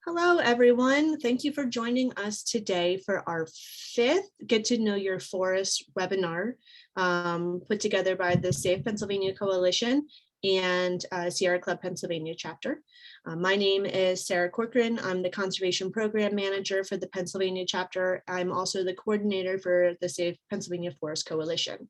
Hello, everyone. Thank you for joining us today for our fifth Get to Know Your Forest webinar put together by the Safe Pennsylvania Coalition and Sierra Club Pennsylvania chapter. My name is Sarah Corcoran. I'm the Conservation Program Manager for the Pennsylvania chapter. I'm also the coordinator for the Safe Pennsylvania Forest Coalition.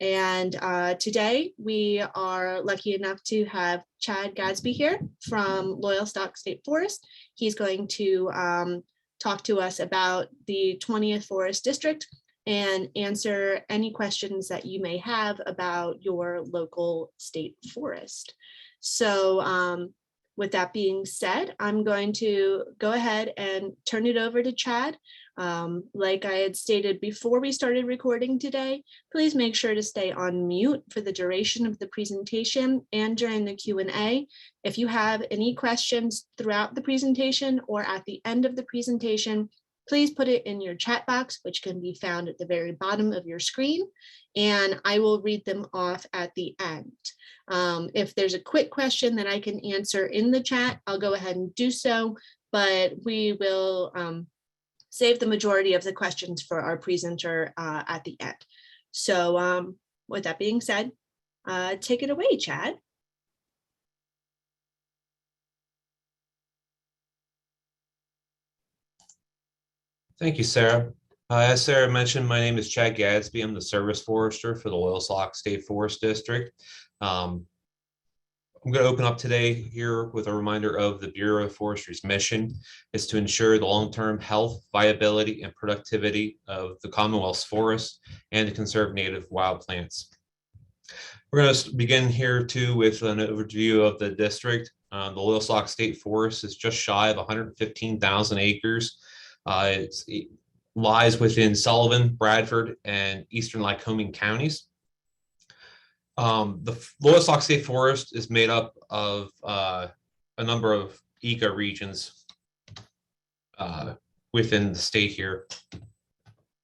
And today we are lucky enough to have Chad Gadsby here from Loyalsock State Forest. He's going to talk to us about the 20th Forest District and answer any questions that you may have about your local state forest. So with that being said, I'm going to go ahead and turn it over to Chad. Like I had stated before we started recording today, please make sure to stay on mute for the duration of the presentation and during the Q&A. If you have any questions throughout the presentation or at the end of the presentation, please put it in your chat box, which can be found at the very bottom of your screen, and I will read them off at the end. If there's a quick question that I can answer in the chat, I'll go ahead and do so, but we will save the majority of the questions for our presenter at the end. So with that being said, take it away, Chad. Thank you, Sarah. As Sarah mentioned, my name is Chad Gadsby. I'm the service forester for the Loyalsock State Forest District. I'm going to open up today here with a reminder of the Bureau of Forestry's mission is to ensure the long-term health, viability, and productivity of the Commonwealth's forests and to conserve native wild plants. We're going to begin here too with an overview of the district. The Loyalsock State Forest is just shy of 115,000 acres. It lies within Sullivan, Bradford, and Eastern Lycoming counties. The Loyalsock State Forest is made up of a number of ecoregions within the state here.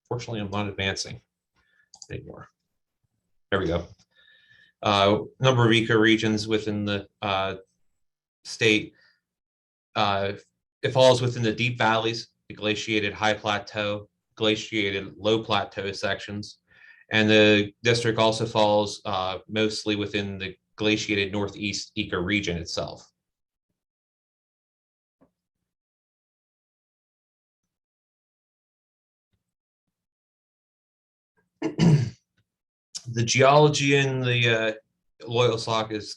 Fortunately, I'm not advancing anymore. There we go. Number of ecoregions within the state. It falls within the deep valleys, the glaciated high plateau, glaciated low plateau sections. And the district also falls mostly within the glaciated northeast ecoregion itself. The geology in the Loyalsock is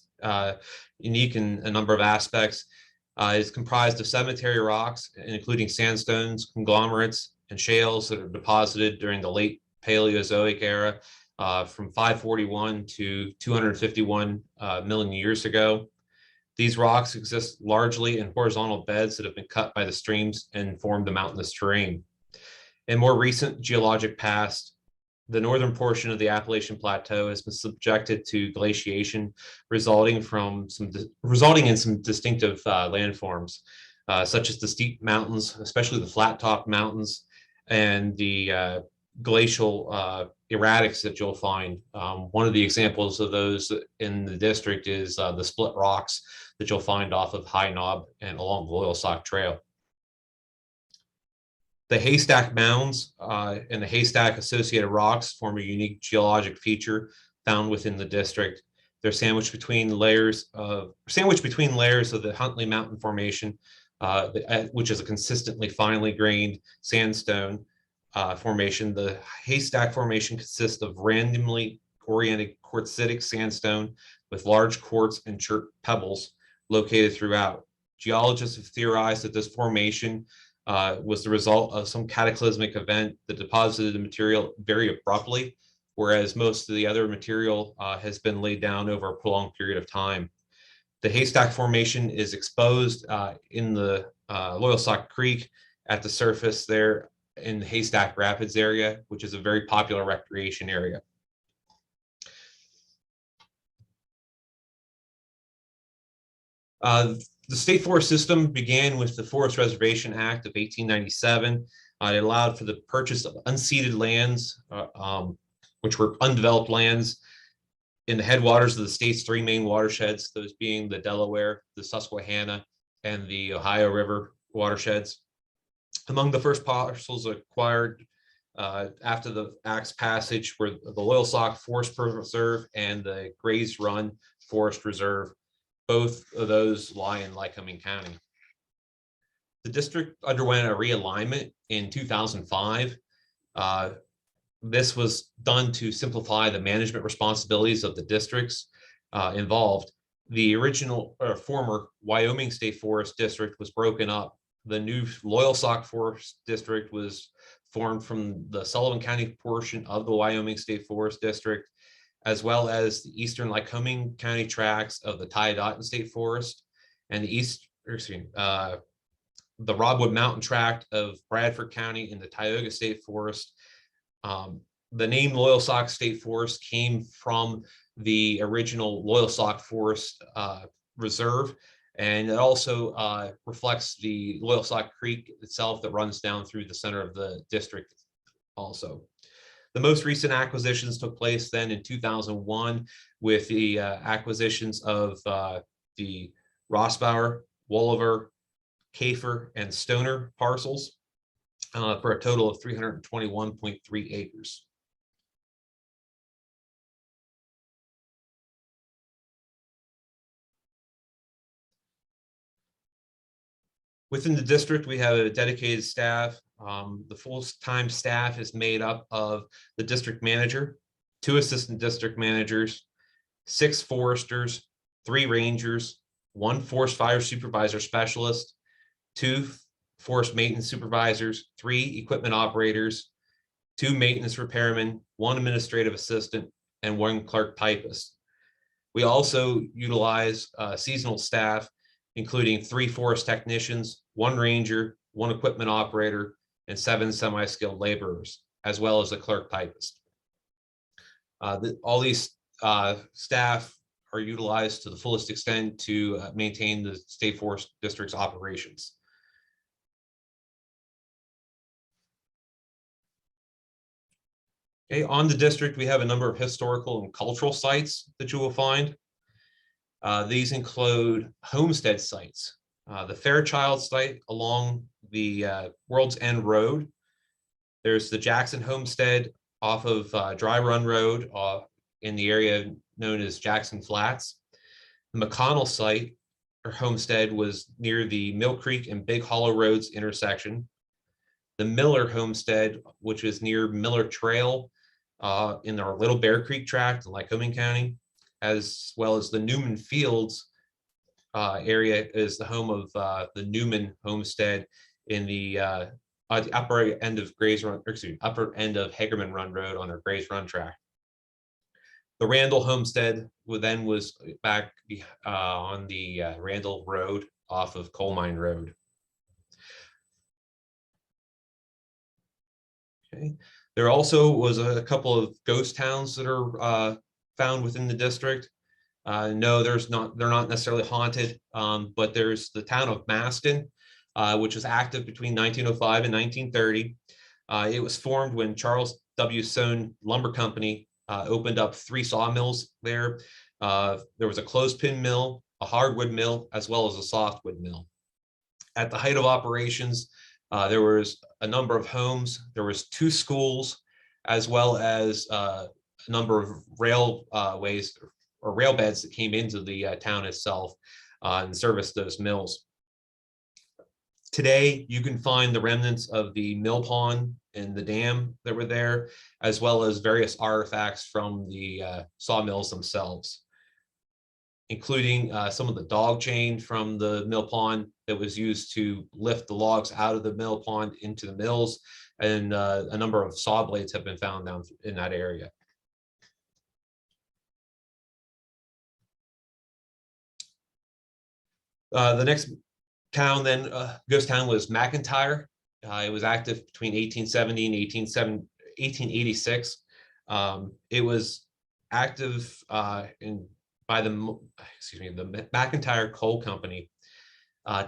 unique in a number of aspects. It's comprised of sedimentary rocks, including sandstones, conglomerates, and shales that are deposited during the late Paleozoic era from 541 to 251 million years ago. These rocks exist largely in horizontal beds that have been cut by the streams and formed the mountainous terrain. In more recent geologic past, the northern portion of the Appalachian Plateau has been subjected to glaciation, resulting in some distinctive landforms, such as the steep mountains, especially the flat-top mountains, and the glacial erratics that you'll find. One of the examples of those in the district is the split rocks that you'll find off of High Knob and along the Loyalsock Trail. The haystack mounds and the haystack associated rocks form a unique geologic feature found within the district. They're sandwiched between layers of the Huntley Mountain Formation, which is a consistently finely grained sandstone formation. The haystack formation consists of randomly oriented quartzitic sandstone with large quartz and chert pebbles located throughout. Geologists have theorized that this formation was the result of some cataclysmic event that deposited the material very abruptly, whereas most of the other material has been laid down over a prolonged period of time. The haystack formation is exposed in the Loyalsock Creek at the surface there in the Haystack Rapids area, which is a very popular recreation area. The state forest system began with the Forest Reservation Act of 1897. It allowed for the purchase of unceded lands, which were undeveloped lands in the headwaters of the state's three main watersheds, those being the Delaware, the Susquehanna, and the Ohio River watersheds. Among the first parcels acquired after the Act's passage were the Loyalsock Forest Preserve and the Grays Run Forest Reserve. Both of those lie in Lycoming County. The district underwent a realignment in 2005. This was done to simplify the management responsibilities of the districts involved. The original or former Wyoming State Forest District was broken up. The new Loyalsock Forest District was formed from the Sullivan County portion of the Wyoming State Forest District, as well as the eastern Lycoming County tracts of the Tiodotin State Forest and the the Rodwood Mountain tract of Bradford County in the Tioga State Forest. The name Loyalsock State Forest came from the original Loyalsock Forest Reserve, and it also reflects the Loyalsock Creek itself that runs down through the center of the district also. The most recent acquisitions took place then in 2001 with the acquisitions of the Rossbauer, Wolliver, Kafer, and Stoner parcels for a total of 321.3 acres. Within the district, we have a dedicated staff. The full-time staff is made up of the district manager, 2 assistant district managers, 6 foresters, 3 rangers, 1 forest fire supervisor specialist, 2 forest maintenance supervisors, 3 equipment operators, 2 maintenance repairmen, 1 administrative assistant, and 1 clerk typist. We also utilize seasonal staff, including 3 forest technicians, 1 ranger, 1 equipment operator, and 7 semi-skilled laborers, as well as a clerk typist. All these staff are utilized to the fullest extent to maintain the State Forest District's operations. Okay, on the district, we have a number of historical and cultural sites that you will find. These include homestead sites, the Fairchild site along the World's End Road. There's the Jackson Homestead off of Dry Run Road in the area known as Jackson Flats. The McConnell site or homestead was near the Mill Creek and Big Hollow Roads intersection. The Miller Homestead, which is near Miller Trail in our Little Bear Creek tract in Lycoming County, as well as the Newman Fields area is the home of the Newman Homestead in the upper end of upper end of Hagerman Run Road on our Grays Run tract. The Randall Homestead was back on the Randall Road off of Coal Mine Road. Okay. There also was a couple of ghost towns that are found within the district. No, they're not necessarily haunted, but there's the town of Maston, which was active between 1905 and 1930. It was formed when Charles W. Soane Lumber Company opened up 3 sawmills there. There was a clothespin mill, a hardwood mill, as well as a softwood mill. At the height of operations, there was a number of homes. There was 2 schools, as well as a number of railways or rail beds that came into the town itself and serviced those mills. Today, you can find the remnants of the mill pond and the dam that were there, as well as various artifacts from the sawmills themselves, including some of the dog chain from the mill pond that was used to lift the logs out of the mill pond into the mills, and a number of saw blades have been found down in that area. The next town then, ghost town, was McIntyre. It was active between 1870 and 1886. It was active by the McIntyre Coal Company.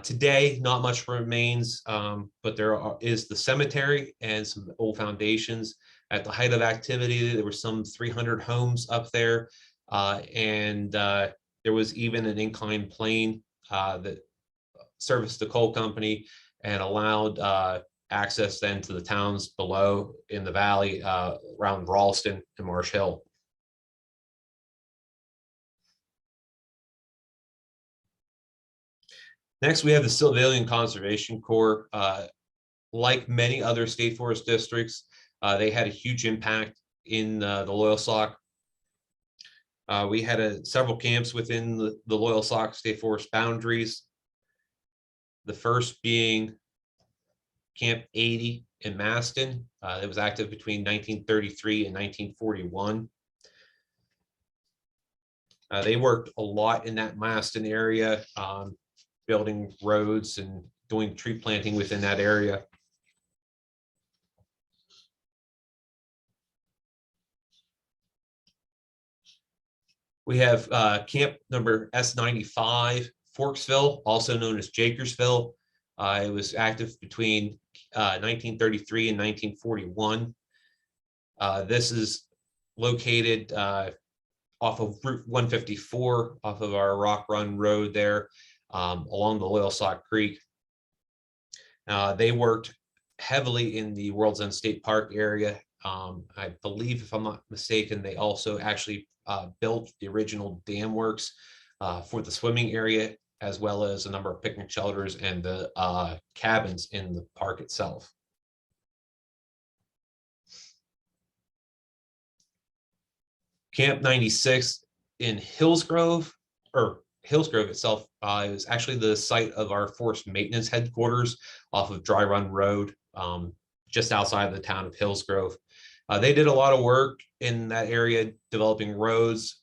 Today, not much remains, but there is the cemetery and some old foundations. At the height of activity, there were some 300 homes up there, and there was even an inclined plane that serviced the coal company and allowed access then to the towns below in the valley around Ralston and Marsh Hill. Next, we have the Civilian Conservation Corps. Like many other state forest districts, they had a huge impact in the Loyalsock. We had several camps within the Loyalsock State Forest boundaries. The first being Camp 80 in Maston. It was active between 1933 and 1941. They worked a lot in that Maston area, building roads and doing tree planting within that area. We have camp number S95, Forksville, also known as Jakersville. It was active between 1933 and 1941. This is located off of Route 154, off of our Rock Run Road there, along the Loyalsock Creek. They worked heavily in the World's End State Park area. I believe, if I'm not mistaken, they also actually built the original dam works for the swimming area, as well as a number of picnic shelters and the cabins in the park itself. Camp 96 in Hillsgrove, or Hillsgrove itself, is actually the site of our forest maintenance headquarters off of Dry Run Road, just outside of the town of Hillsgrove. They did a lot of work in that area, developing roads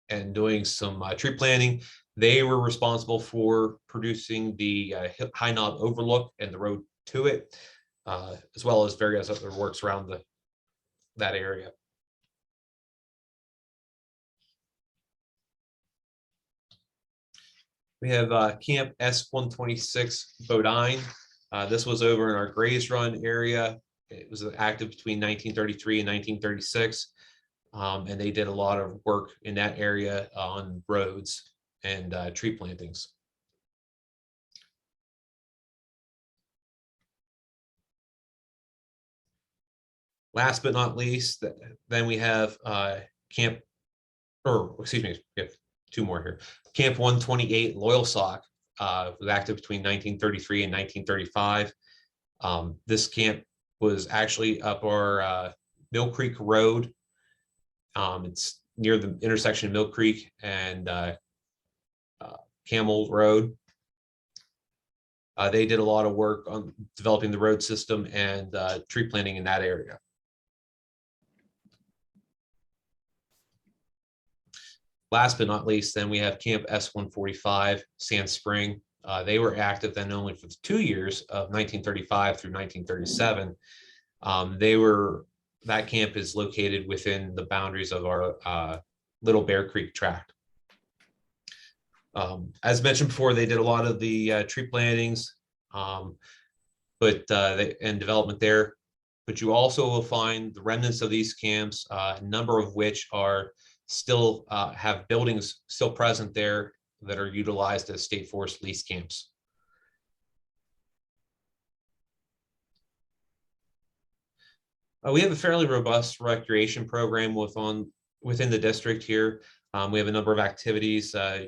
and doing some tree planting. They were responsible for producing the High Knob Overlook and the road to it, as well as various other works around that area. We have Camp S126 Bodine. This was over in our Grays Run area. It was active between 1933 and 1936. And they did a lot of work in that area on roads and tree plantings. Last but not least, then we have Camp, or excuse me, we have two more here. Camp 128 Loyalsock was active between 1933 and 1935. This camp was actually up our Mill Creek Road. It's near the intersection of Mill Creek and Camel Road. They did a lot of work on developing the road system and tree planting in that area. Last but not least, then we have Camp S145 Sand Spring. They were active then only for the 2 years of 1935 through 1937. That camp is located within the boundaries of our Little Bear Creek tract. As mentioned before, they did a lot of the tree plantings, and development there. But you also will find the remnants of these camps, a number of which are still have buildings still present there that are utilized as state forest lease camps. We have a fairly robust recreation program within the district here. We have a number of activities of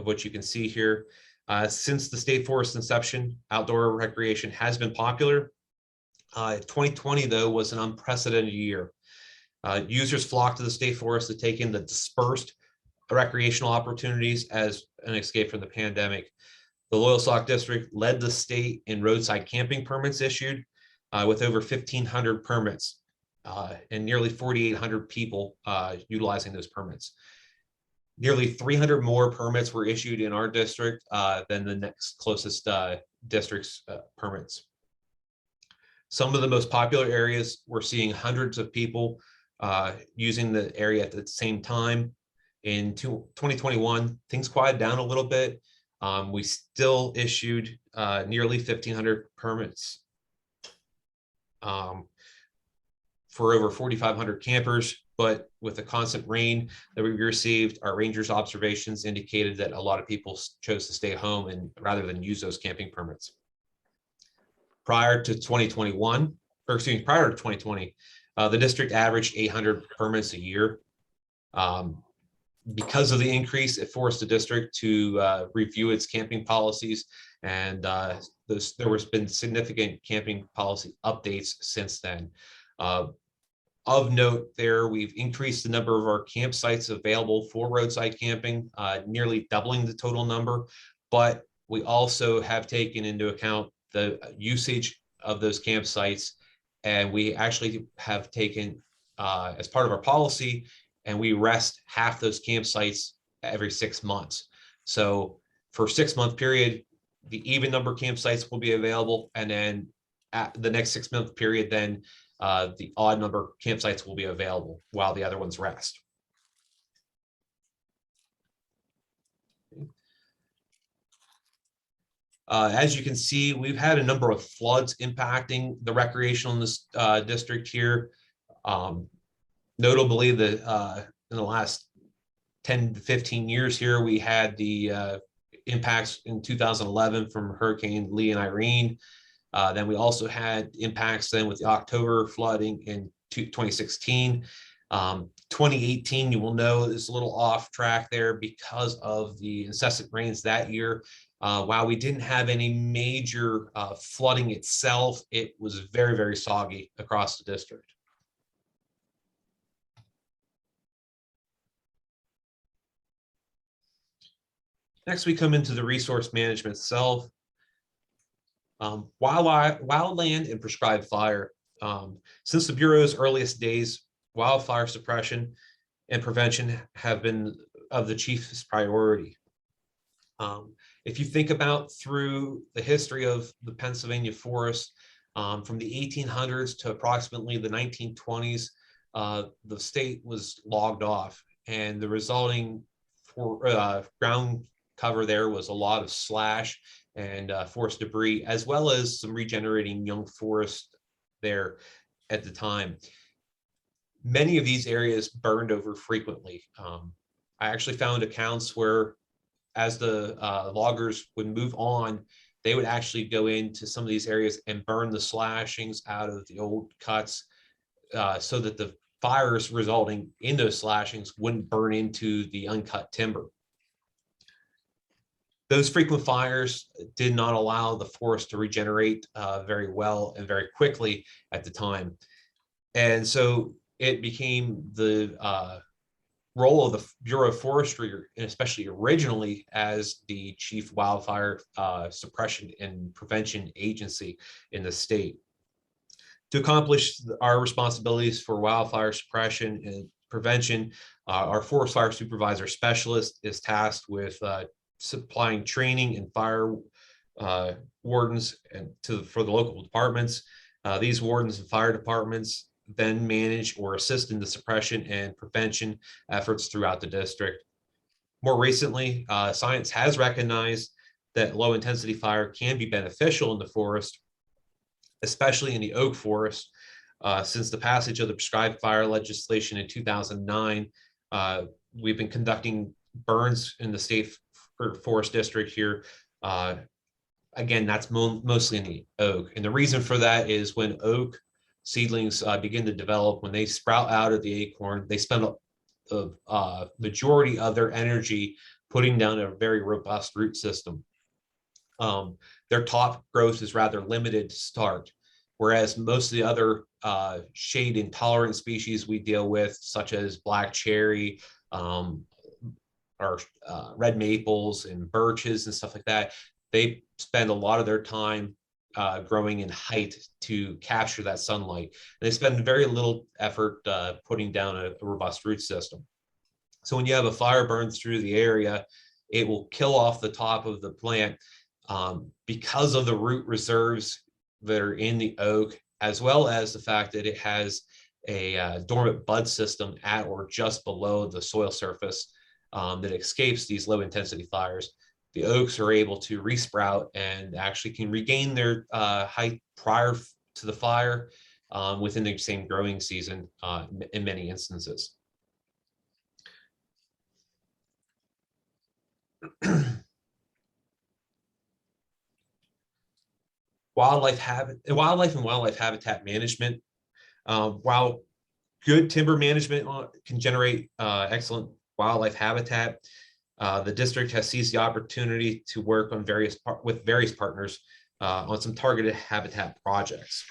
which you can see here. Since the state forest inception, outdoor recreation has been popular. 2020, though, was an unprecedented year. Users flocked to the state forest to take in the dispersed recreational opportunities as an escape from the pandemic. The Loyalsock district led the state in roadside camping permits issued, with over 1,500 permits and nearly 4,800 people utilizing those permits. Nearly 300 more permits were issued in our district than the next closest district's permits. Some of the most popular areas, we're seeing hundreds of people using the area at the same time. In 2021, things quieted down a little bit. We still issued nearly 1,500 permits. for over 4,500 campers, but with the constant rain that we received, our rangers' observations indicated that a lot of people chose to stay home and rather than use those camping permits. Prior to 2021, or excuse me, prior to 2020, the district averaged 800 permits a year. Because of the increase, it forced the district to review its camping policies, and there has been significant camping policy updates since then. Of note there, we've increased the number of our campsites available for roadside camping, nearly doubling the total number, but we also have taken into account the usage of those campsites, and we actually have taken as part of our policy, and we rest half those campsites every 6 months. So for a 6-month period, the even number of campsites will be available, and then at the next 6-month period, then the odd number of campsites will be available while the other ones rest. As you can see, we've had a number of floods impacting the recreational in this district here. Notably, in the last 10 to 15 years here, we had the impacts in 2011 from Hurricane Lee and Irene. Then we also had impacts then with the October flooding in 2016. 2018, you will know, is a little off track there because of the incessant rains that year. While we didn't have any major flooding itself, it was very, very soggy across the district. Next, we come into the resource management itself. Wildland and prescribed fire. Since the Bureau's earliest days, wildfire suppression and prevention have been of the chiefest priority. If you think about through the history of the Pennsylvania forest, from the 1800s to approximately the 1920s, the state was logged off, and the resulting ground cover there was a lot of slash and forest debris, as well as some regenerating young forest there at the time. Many of these areas burned over frequently. I actually found accounts where, as the loggers would move on, they would actually go into some of these areas and burn the slashings out of the old cuts so that the fires resulting in those slashings wouldn't burn into the uncut timber. Those frequent fires did not allow the forest to regenerate very well and very quickly at the time. And so it became the role of the Bureau of Forestry, and especially originally as the chief wildfire suppression and prevention agency in the state. To accomplish our responsibilities for wildfire suppression and prevention, our forest fire supervisor specialist is tasked with supplying training and fire wardens and for the local departments. These wardens and fire departments then manage or assist in the suppression and prevention efforts throughout the district. More recently, science has recognized that low intensity fire can be beneficial in the forest, especially in the oak forest. Since the passage of the prescribed fire legislation in 2009, we've been conducting burns in the state forest district here. Again, that's mostly in the oak. And the reason for that is when oak seedlings begin to develop, when they sprout out of the acorn, they spend a majority of their energy putting down a very robust root system. Their top growth is rather limited to start, whereas most of the other shade intolerant species we deal with, such as black cherry, or red maples and birches and stuff like that, they spend a lot of their time growing in height to capture that sunlight. And they spend very little effort putting down a robust root system. So when you have a fire burn through the area, it will kill off the top of the plant because of the root reserves that are in the oak, as well as the fact that it has a dormant bud system at or just below the soil surface that escapes these low intensity fires. The oaks are able to resprout and actually can regain their height prior to the fire within the same growing season in many instances. Wildlife and wildlife habitat management. While good timber management can generate excellent wildlife habitat, the district has seized the opportunity to work on with various partners on some targeted habitat projects.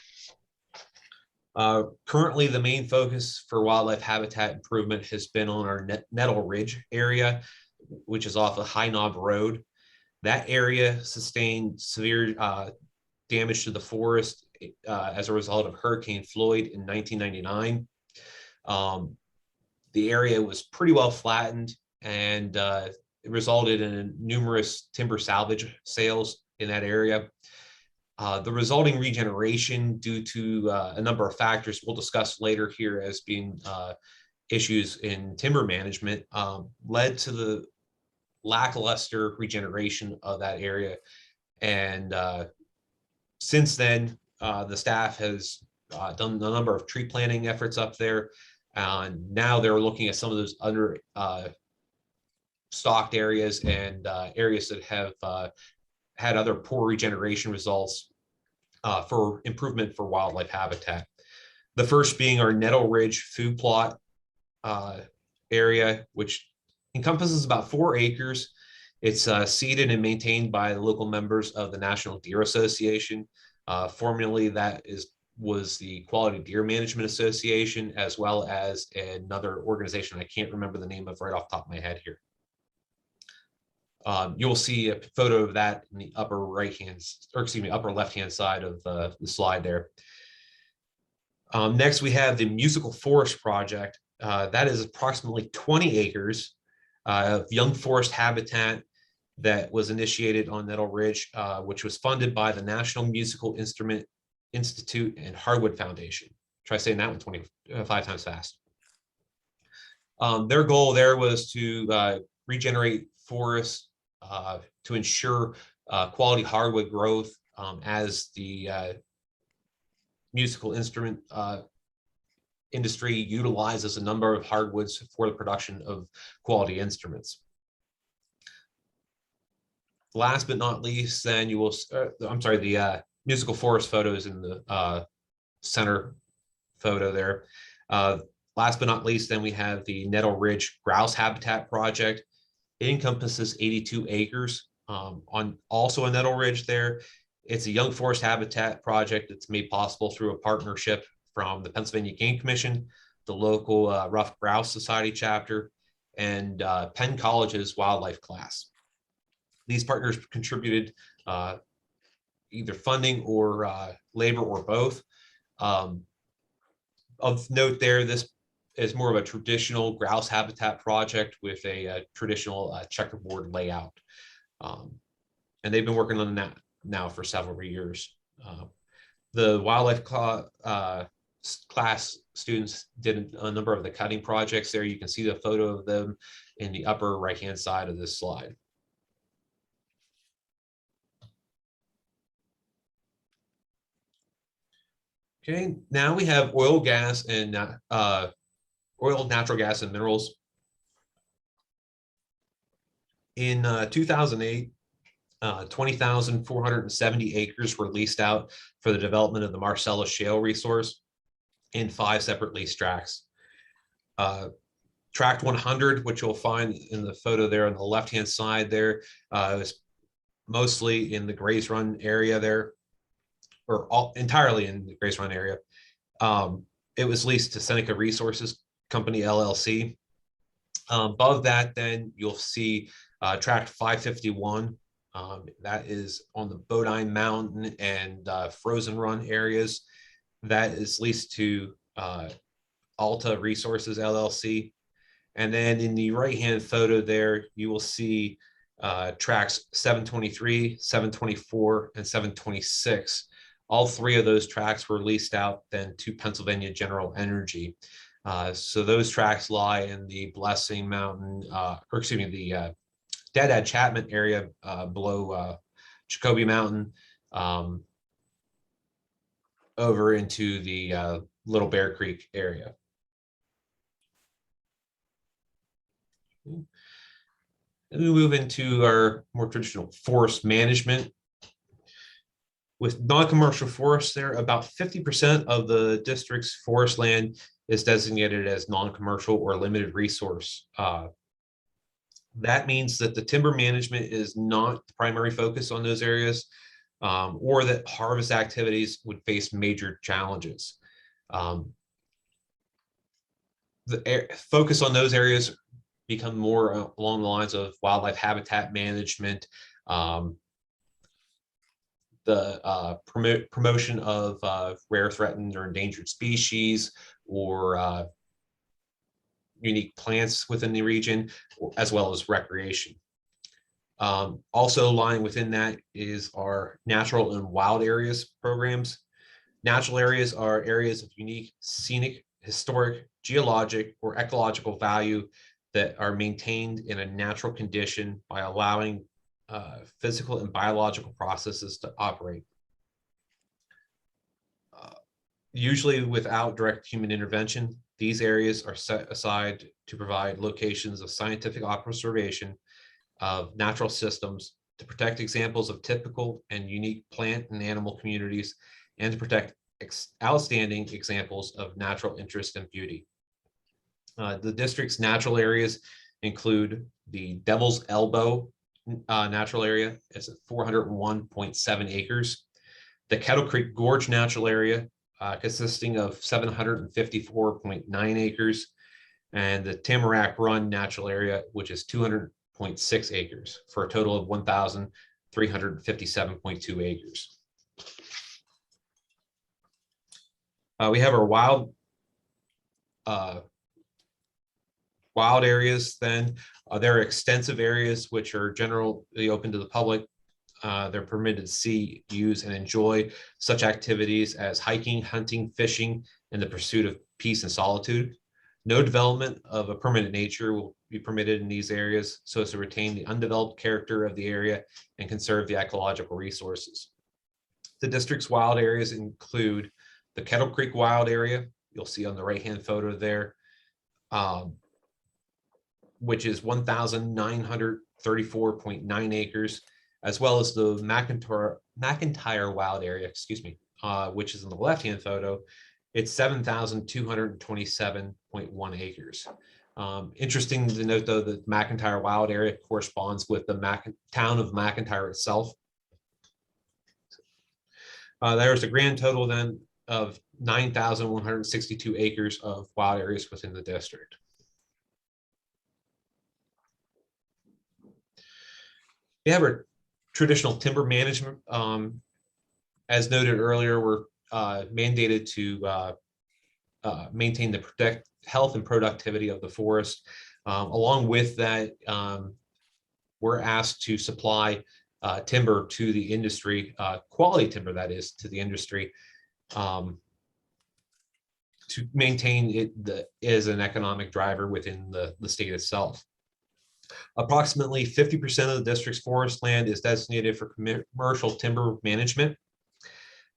Currently, the main focus for wildlife habitat improvement has been on our Nettle Ridge area, which is off of High Knob Road. That area sustained severe damage to the forest as a result of Hurricane Floyd in 1999. The area was pretty well flattened, and it resulted in numerous timber salvage sales in that area. The resulting regeneration, due to a number of factors we'll discuss later here as being issues in timber management, led to the lackluster regeneration of that area. And since then, the staff has done a number of tree planting efforts up there. And now they're looking at some of those other stocked areas and areas that have had other poor regeneration results for improvement for wildlife habitat. The first being our Nettle Ridge food plot area, which encompasses about 4 acres. It's seeded and maintained by the local members of the National Deer Association. Formerly, that was the Quality Deer Management Association, as well as another organization I can't remember the name of right off the top of my head here. You'll see a photo of that in the upper upper left-hand side of the slide there. Next, we have the Musical Forest Project. That is approximately 20 acres of young forest habitat that was initiated on Nettle Ridge, which was funded by the National Musical Instrument Institute and Hardwood Foundation. Try saying that one 25 times fast. Their goal there was to regenerate forests to ensure quality hardwood growth as the musical instrument industry utilizes a number of hardwoods for the production of quality instruments. Last but not least, then you will, the musical forest photos in the center photo there. Last but not least, then we have the Nettle Ridge Grouse Habitat Project. It encompasses 82 acres also on Nettle Ridge there. It's a young forest habitat project that's made possible through a partnership from the Pennsylvania Game Commission, the local Rough Grouse Society chapter, and Penn College's wildlife class. These partners contributed either funding or labor or both. Of note there, this is more of a traditional grouse habitat project with a traditional checkerboard layout. And they've been working on that now for several years. The wildlife class students did a number of the cutting projects there. You can see the photo of them in the upper right-hand side of this slide. Okay, now we have oil, gas, and natural gas, and minerals. In 2008, 20,470 acres were leased out for the development of the Marcellus Shale resource in 5 separate lease tracts. Tract 100, which you'll find in the photo there on the left-hand side there, is mostly in the Grays Run area there, or entirely in the Grays Run area. It was leased to Seneca Resources Company, LLC. Above that, then you'll see tract 551. That is on the Bodine Mountain and Frozen Run areas. That is leased to Alta Resources, LLC. And then in the right-hand photo there, you will see tracts 723, 724, and 726. All 3 of those tracts were leased out then to Pennsylvania General Energy. So those tracts lie in the Blessing Mountain, the Deadhead Chapman area below Jacoby Mountain, over into the Little Bear Creek area. And we move into our more traditional forest management. With non-commercial forests there, about 50% of the district's forest land is designated as non-commercial or limited resource. That means that the timber management is not the primary focus on those areas, or that harvest activities would face major challenges. The focus on those areas become more along the lines of wildlife habitat management, the promotion of rare, threatened, or endangered species, or unique plants within the region, as well as recreation. Also lying within that is our natural and wild areas programs. Natural areas are areas of unique scenic, historic, geologic, or ecological value that are maintained in a natural condition by allowing physical and biological processes to operate. Usually without direct human intervention, these areas are set aside to provide locations of scientific observation of natural systems, to protect examples of typical and unique plant and animal communities, and to protect outstanding examples of natural interest and beauty. The district's natural areas include the Devil's Elbow natural area. It's at 401.7 acres. The Kettle Creek Gorge natural area, consisting of 754.9 acres, and the Tamarack Run natural area, which is 200.6 acres, for a total of 1,357.2 acres. We have our wild areas. Then there are extensive areas which are generally open to the public. They're permitted to see, use, and enjoy such activities as hiking, hunting, fishing, and the pursuit of peace and solitude. No development of a permanent nature will be permitted in these areas, so as to retain the undeveloped character of the area and conserve the ecological resources. The district's wild areas include the Kettle Creek Wild Area, you'll see on the right-hand photo there, which is 1,934.9 acres, as well as the McIntyre Wild Area, which is in the left-hand photo. It's 7,227.1 acres. Interesting to note, though, that McIntyre Wild Area corresponds with the town of McIntyre itself. There's a grand total then of 9,162 acres of wild areas within the district. We have our traditional timber management. As noted earlier, we're mandated to maintain the health and productivity of the forest. Along with that, we're asked to supply timber to the industry, quality timber that is, to the industry, to maintain it as an economic driver within the state itself. Approximately 50% of the district's forest land is designated for commercial timber management.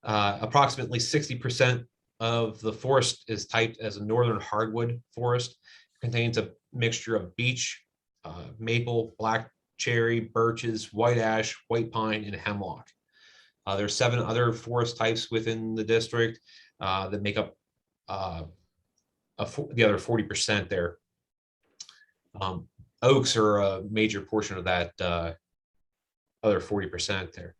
Approximately 60% of the forest is typed as a northern hardwood forest. It contains a mixture of beech, maple, black cherry, birches, white ash, white pine, and hemlock. There's 7 other forest types within the district that make up the other 40% there. Oaks are a major portion of that other 40% there.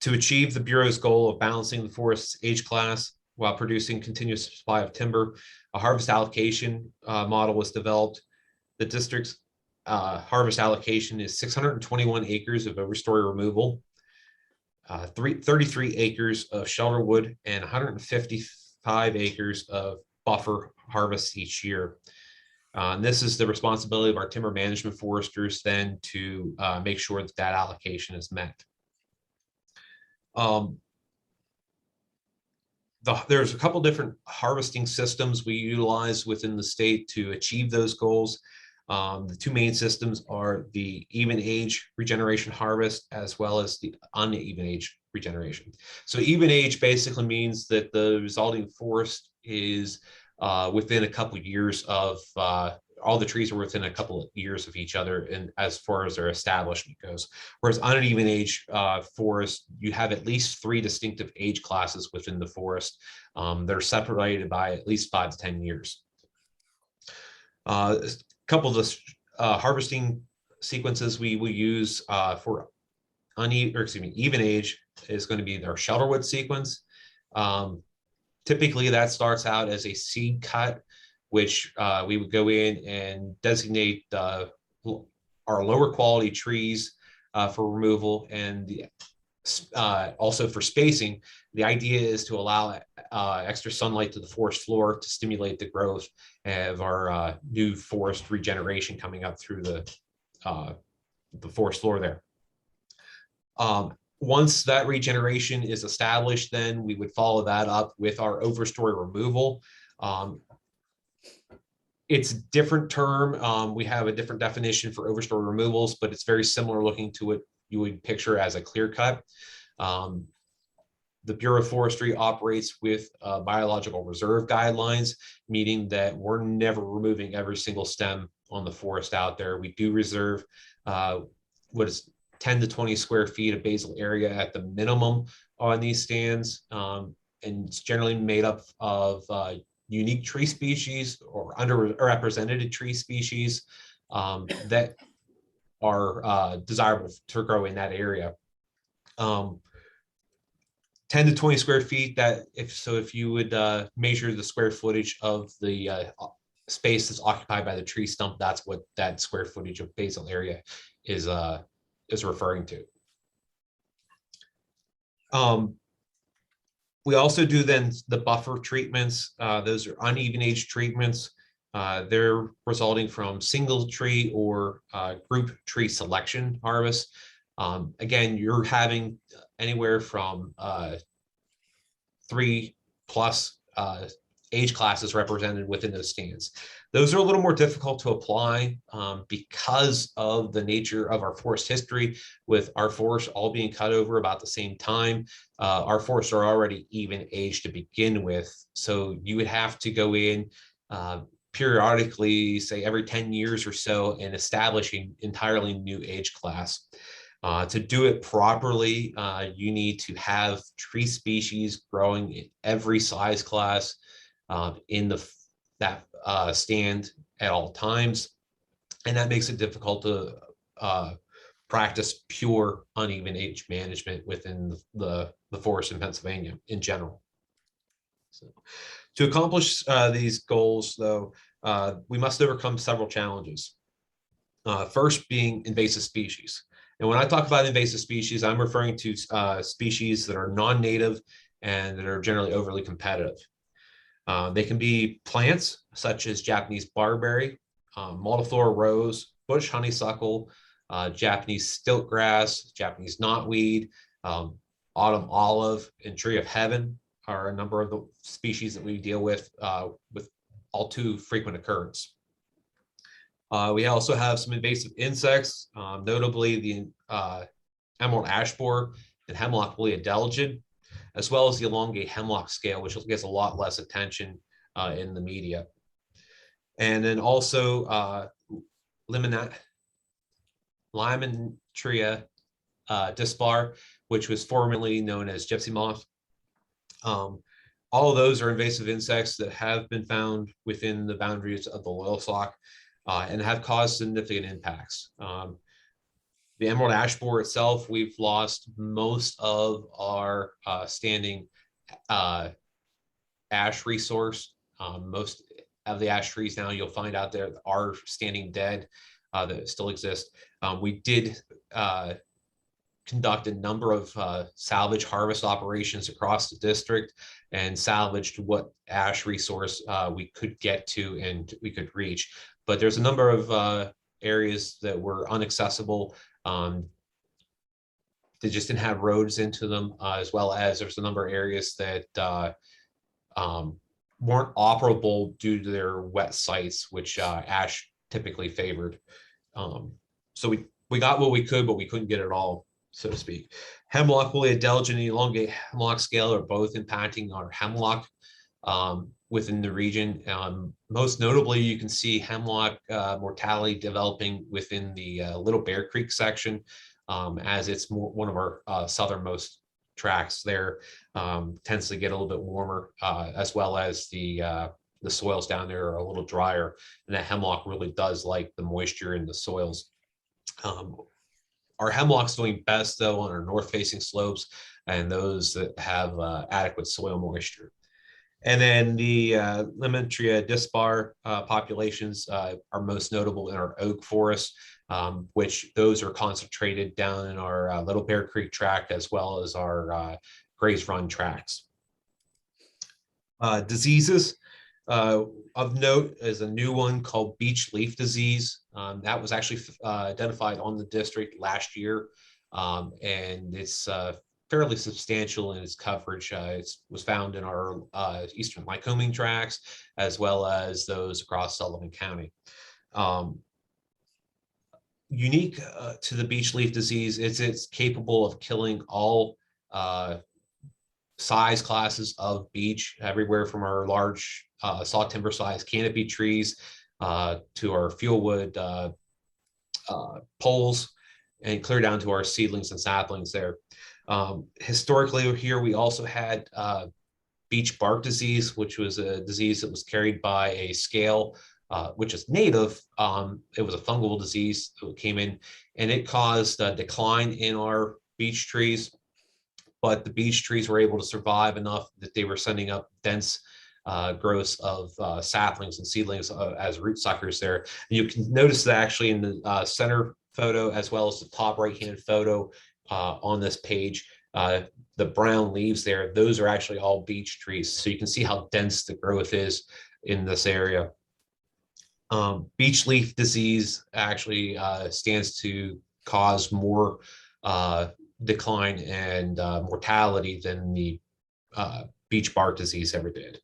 To achieve the Bureau's goal of balancing the forest's age class while producing continuous supply of timber, a harvest allocation model was developed. The district's harvest allocation is 621 acres of overstory removal, 33 acres of shelter wood, and 155 acres of buffer harvests each year. And this is the responsibility of our timber management foresters then to make sure that that allocation is met. There's a couple different harvesting systems we utilize within the state to achieve those goals. The two main systems are the even age regeneration harvest as well as the uneven age regeneration. So even age basically means that the resulting forest is within a couple of years of all the trees are within a couple of years of each other, and as far as their establishment goes. Whereas uneven age forest, you have at least 3 distinctive age classes within the forest that are separated by at least 5 to 10 years. A couple of the harvesting sequences we will use for even age is going to be our Shelterwood sequence. Typically, that starts out as a seed cut, which we would go in and designate our lower quality trees for removal, and also for spacing. The idea is to allow extra sunlight to the forest floor to stimulate the growth of our new forest regeneration coming up through the forest floor there. Once that regeneration is established, then we would follow that up with our overstory removal. It's a different term. We have a different definition for overstory removals, but it's very similar looking to what you would picture as a clear cut. The Bureau of Forestry operates with biological reserve guidelines, meaning that we're never removing every single stem on the forest out there. We do reserve what is 10 to 20 square feet of basal area at the minimum on these stands. And it's generally made up of unique tree species or underrepresented tree species that are desirable to grow in that area. 10 to 20 square feet, if you would measure the square footage of the space that's occupied by the tree stump, that's what that square footage of basal area is referring to. We also do then the buffer treatments. Those are uneven age treatments. They're resulting from single tree or group tree selection harvest. Again, you're having anywhere from 3+ age classes represented within those stands. Those are a little more difficult to apply because of the nature of our forest history, with our forests all being cut over about the same time. Our forests are already even age to begin with. So you would have to go in periodically, say every 10 years or so, and establishing entirely new age class. To do it properly, you need to have tree species growing in every size class in that stand at all times, and that makes it difficult to practice pure uneven age management within the forest in Pennsylvania in general. So, to accomplish these goals, though, we must overcome several challenges. First being invasive species. And when I talk about invasive species, I'm referring to species that are non-native and that are generally overly competitive. They can be plants such as Japanese barberry, multiflora rose, bush honeysuckle, Japanese stiltgrass, Japanese knotweed, autumn olive, and tree of heaven are a number of the species that we deal with all too frequent occurrence. We also have some invasive insects, notably the emerald ash borer and hemlock woolly adelgid, as well as the elongate hemlock scale, which gets a lot less attention in the media. And then also Lymantria dispar, which was formerly known as gypsy moth. All of those are invasive insects that have been found within the boundaries of the Loyalsock and have caused significant impacts. The emerald ash borer itself, we've lost most of our standing ash resource. Most of the ash trees now you'll find out there are standing dead that still exist. We did conduct a number of salvage harvest operations across the district and salvaged what ash resource we could get to and we could reach. But there's a number of areas that were inaccessible. They just didn't have roads into them, as well as there's a number of areas that weren't operable due to their wet sites, which ash typically favored. So we got what we could, but we couldn't get it all, so to speak. Hemlock, woolly adelgid, and elongate hemlock scale are both impacting our hemlock within the region. Most notably, you can see hemlock mortality developing within the Little Bear Creek section, as it's one of our southernmost tracts there. Tends to get a little bit warmer, as well as the soils down there are a little drier, and that hemlock really does like the moisture in the soils. Our hemlock's doing best though on our north-facing slopes and those that have adequate soil moisture. And then the Limontria dispar populations are most notable in our oak forest, which those are concentrated down in our Little Bear Creek tract as well as our Grays Run tracts. Diseases of note is a new one called beech leaf disease. That was actually identified on the district last year, and it's fairly substantial in its coverage. It was found in our eastern Lycoming tracts, as well as those across Sullivan County. Unique to the beech leaf disease is it's capable of killing all size classes of beech, everywhere from our large saw timber size canopy trees to our fuel wood poles, and clear down to our seedlings and saplings there. Historically here, we also had beech bark disease, which was a disease that was carried by a scale, which is native. It was a fungal disease that came in, and it caused a decline in our beech trees. But the beech trees were able to survive enough that they were sending up dense growths of saplings and seedlings as root suckers there. And you can notice that actually in the center photo, as well as the top right-hand photo on this page, the brown leaves there, those are actually all beech trees. So you can see how dense the growth is in this area. Beech leaf disease actually stands to cause more decline and mortality than the beech bark disease ever did.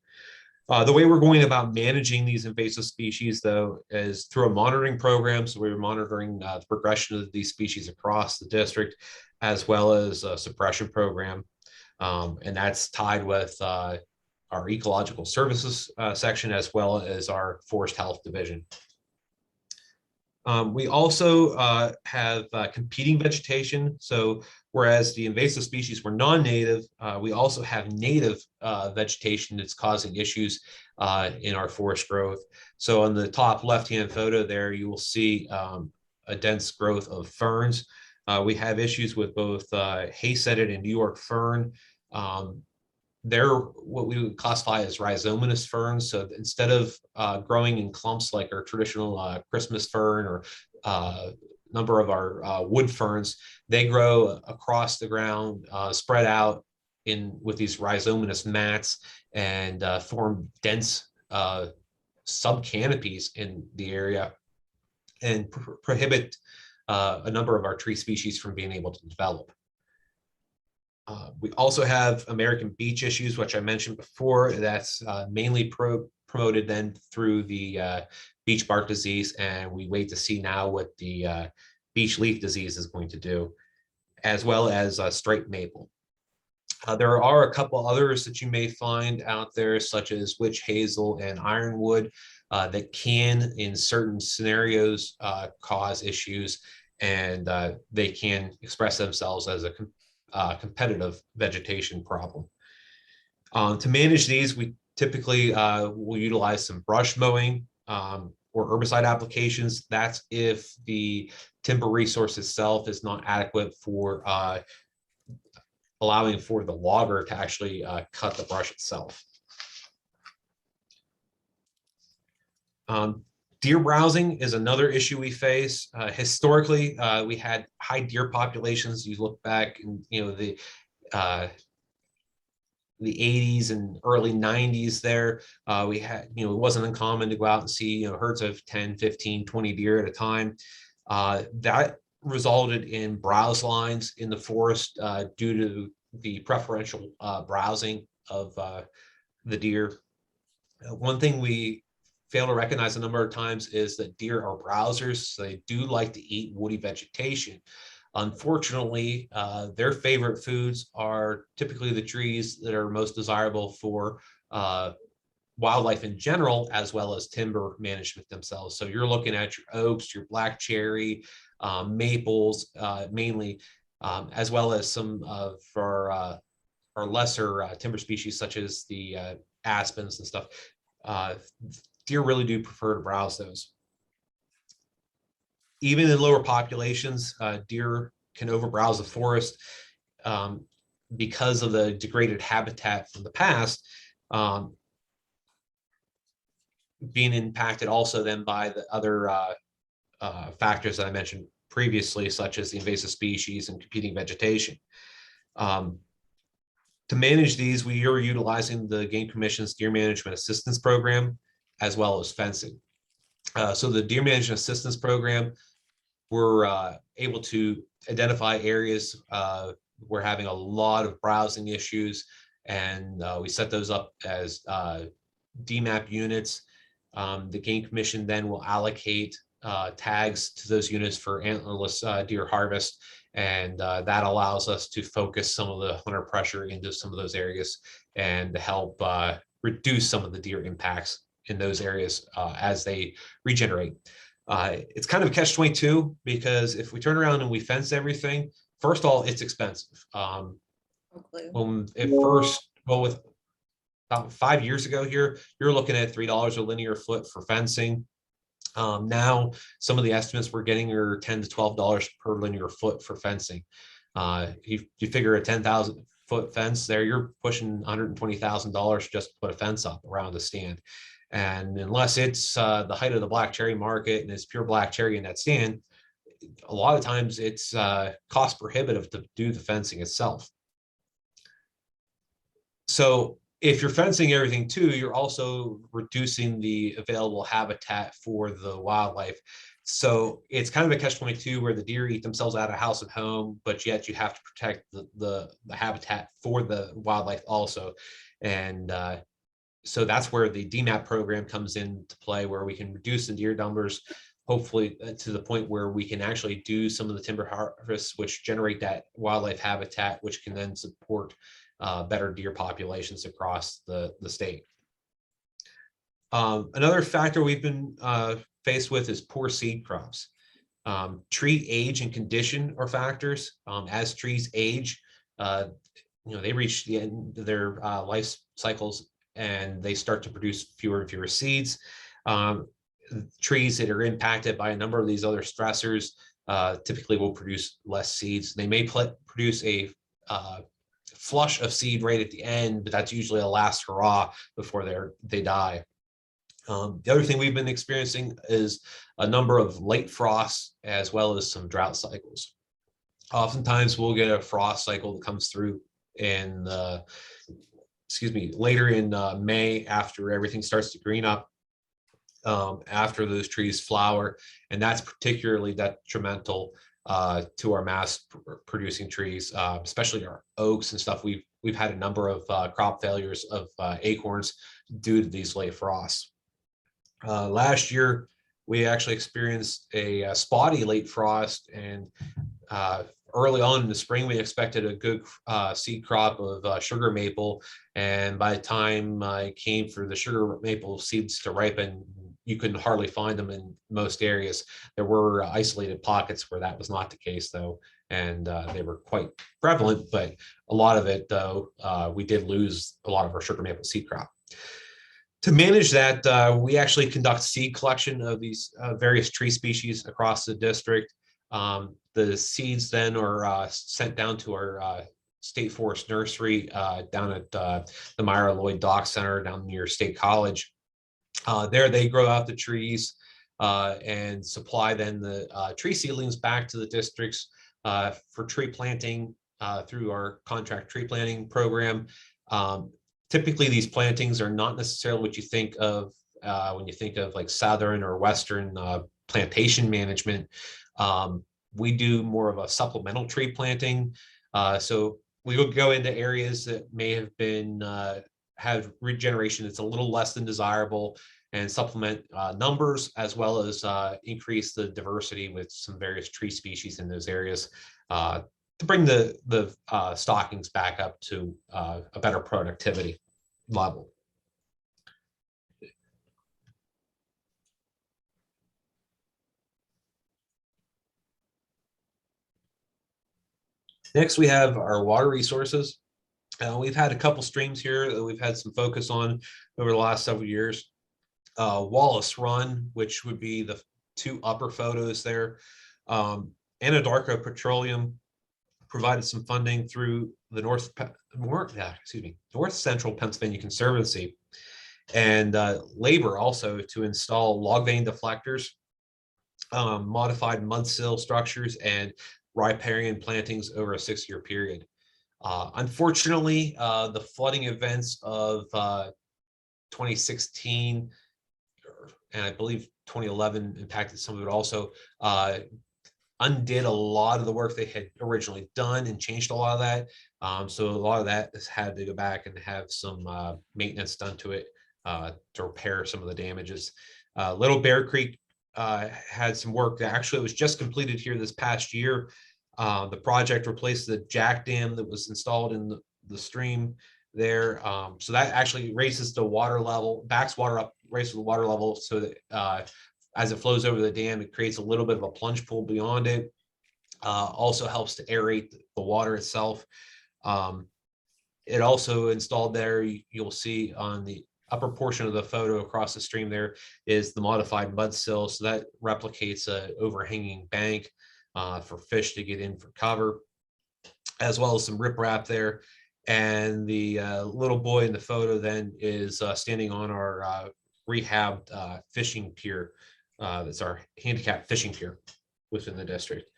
The way we're going about managing these invasive species, though, is through a monitoring program. So we're monitoring the progression of these species across the district, as well as a suppression program. And that's tied with our ecological services section, as well as our forest health division. We also have competing vegetation. So whereas the invasive species were non-native, we also have native vegetation that's causing issues in our forest growth. So on the top left-hand photo there, you will see a dense growth of ferns. We have issues with both hay-setted and New York fern. They're what we would classify as rhizomatous ferns. So instead of growing in clumps like our traditional Christmas fern or number of our wood ferns, they grow across the ground, spread out with these rhizomatous mats, and form dense subcanopies in the area, and prohibit a number of our tree species from being able to develop. We also have American beech issues, which I mentioned before. That's mainly promoted then through the beech bark disease, and we wait to see now what the beech leaf disease is going to do, as well as straight maple. There are a couple others that you may find out there, such as witch hazel and ironwood, that can, in certain scenarios, cause issues, and they can express themselves as a competitive vegetation problem. To manage these, we typically will utilize some brush mowing or herbicide applications. That's if the timber resource itself is not adequate for allowing for the logger to actually cut the brush itself. Deer browsing is another issue we face. Historically, we had high deer populations. You look back in, the 80s and early 90s there, we had, it wasn't uncommon to go out and see, herds of 10, 15, 20 deer at a time. That resulted in browse lines in the forest due to the preferential browsing of the deer. One thing we fail to recognize a number of times is that deer are browsers, so they do like to eat woody vegetation. Unfortunately, their favorite foods are typically the trees that are most desirable for wildlife in general, as well as timber management themselves. So you're looking at your oaks, your black cherry, maples, mainly, as well as some of our lesser timber species, such as the aspens and stuff. Deer really do prefer to browse those. Even in lower populations, deer can overbrowse the forest because of the degraded habitat from the past, being impacted also then by the other factors that I mentioned previously, such as the invasive species and competing vegetation. To manage these, we are utilizing the Game Commission's Deer Management Assistance Program, as well as fencing. So the Deer Management Assistance Program, we're able to identify areas we're having a lot of browsing issues, and we set those up as DMAP units. The Game Commission then will allocate tags to those units for antlerless deer harvest, and that allows us to focus some of the hunter pressure into some of those areas and to help reduce some of the deer impacts in those areas as they regenerate. It's kind of a catch-22, because if we turn around and we fence everything, first of all, it's expensive. With about 5 years ago here, you're looking at $3 a linear foot for fencing. Now, some of the estimates we're getting are $10 to $12 per linear foot for fencing. You figure a 10,000 foot fence there, you're pushing $120,000 just to put a fence up around the stand. And unless it's the height of the black cherry market and it's pure black cherry in that stand, a lot of times it's cost prohibitive to do the fencing itself. So if you're fencing everything too, you're also reducing the available habitat for the wildlife. So it's kind of a catch-22 where the deer eat themselves out of house and home, but yet you have to protect the habitat for the wildlife also. And so that's where the DMAP program comes into play, where we can reduce the deer numbers, hopefully to the point where we can actually do some of the timber harvests, which generate that wildlife habitat, which can then support better deer populations across the state. Another factor we've been faced with is poor seed crops. Tree age and condition are factors. As trees age, they reach the end of their life cycles and they start to produce fewer and fewer seeds. Trees that are impacted by a number of these other stressors typically will produce less seeds. They may produce a flush of seed right at the end, but that's usually a last hurrah before they die. The other thing we've been experiencing is a number of late frosts as well as some drought cycles. Oftentimes we'll get a frost cycle that comes through in later in May, after everything starts to green up, after those trees flower, and that's particularly detrimental to our mass producing trees, especially our oaks and stuff. We've had a number of crop failures of acorns due to these late frosts. Last year, we actually experienced a spotty late frost, and early on in the spring, we expected a good seed crop of sugar maple, and by the time it came for the sugar maple seeds to ripen, you couldn't hardly find them in most areas. There were isolated pockets where that was not the case, though, and they were quite prevalent, but a lot of it, though, we did lose a lot of our sugar maple seed crop. To manage that, we actually conduct seed collection of these various tree species across the district. The seeds then are sent down to our State Forest nursery down at the Myra Lloyd Dock Center down near State College. There they grow out the trees and supply then the tree seedlings back to the districts for tree planting through our contract tree planting program. Typically, these plantings are not necessarily what you think of when you think of like Southern or Western plantation management. We do more of a supplemental tree planting. So we will go into areas that may have been have regeneration that's a little less than desirable and supplement numbers, as well as increase the diversity with some various tree species in those areas to bring the stockings back up to a better productivity level. Next, we have our water resources. We've had a couple streams here that we've had some focus on over the last several years. Wallace Run, which would be the two upper photos there. Anadarko Petroleum provided some funding through the North Central Pennsylvania Conservancy, and labor also to install log vein deflectors, modified mudsill structures, and riparian plantings over a 6-year period. Unfortunately, the flooding events of 2016 and I believe 2011 impacted some of it also, undid a lot of the work they had originally done and changed a lot of that. So a lot of that has had to go back and have some maintenance done to it to repair some of the damages. Little Bear Creek had some work that actually was just completed here this past year. The project replaced the jack dam that was installed in the stream there. So that actually raises the water level, backs water up, raises the water level so that as it flows over the dam, it creates a little bit of a plunge pool beyond it. Also helps to aerate the water itself. It also installed there, you'll see on the upper portion of the photo across the stream there is the modified mud sill. So that replicates a overhanging bank for fish to get in for cover, as well as some riprap there. And the little boy in the photo then is standing on our rehabbed fishing pier. That's our handicap fishing pier within the district.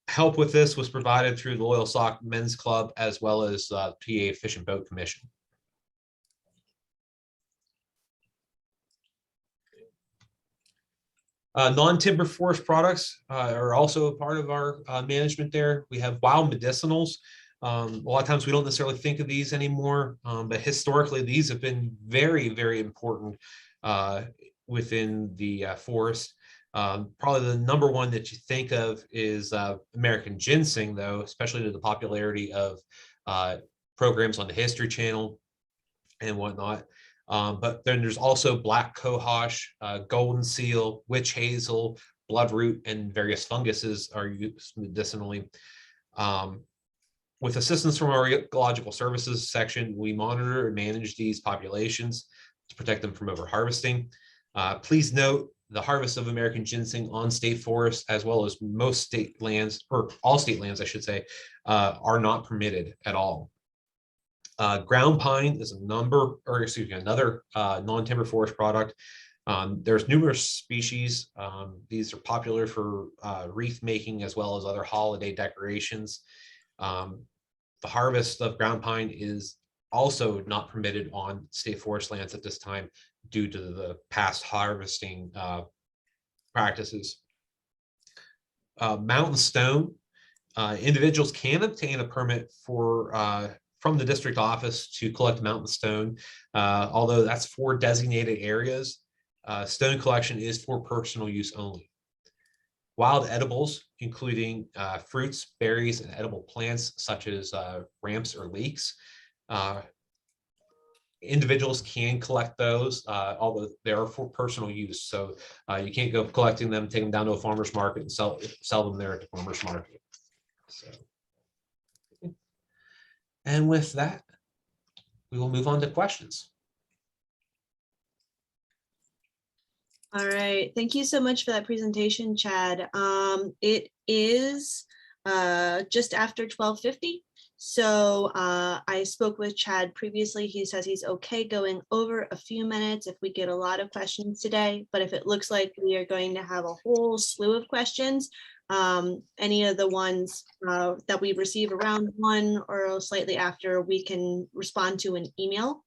Help with this was provided through the Loyalsock Men's Club as well as PA Fish and Boat Commission. Non-timber forest products are also a part of our management there. We have wild medicinals. A lot of times we don't necessarily think of these anymore, but historically these have been very, very important within the forest. Probably the number one that you think of is American ginseng, though, especially to the popularity of programs on the History Channel and whatnot. But then there's also black cohosh, golden seal, witch hazel, bloodroot, and various funguses are used medicinally. With assistance from our ecological services section, we monitor and manage these populations to protect them from overharvesting. Please note the harvest of American ginseng on state forests, as well as most state lands, or all state lands, I should say, are not permitted at all. Ground pine is another non-timber forest product. There's numerous species. These are popular for wreath making as well as other holiday decorations. The harvest of ground pine is also not permitted on state forest lands at this time due to the past harvesting practices. Mountain stone, individuals can obtain a permit for from the district office to collect mountain stone, although that's for designated areas. Stone collection is for personal use only. Wild edibles, including fruits, berries, and edible plants such as ramps or leeks. Individuals can collect those, although they are for personal use. So you can't go collecting them, take them down to a farmer's market and sell them there at the farmer's market. So, and with that, we will move on to questions. All right, thank you so much for that presentation, Chad. It is just after 12:50. So I spoke with Chad previously. He says he's okay going over a few minutes if we get a lot of questions today, but if it looks like we are going to have a whole slew of questions, any of the ones that we receive around 1 or slightly after, we can respond to an email.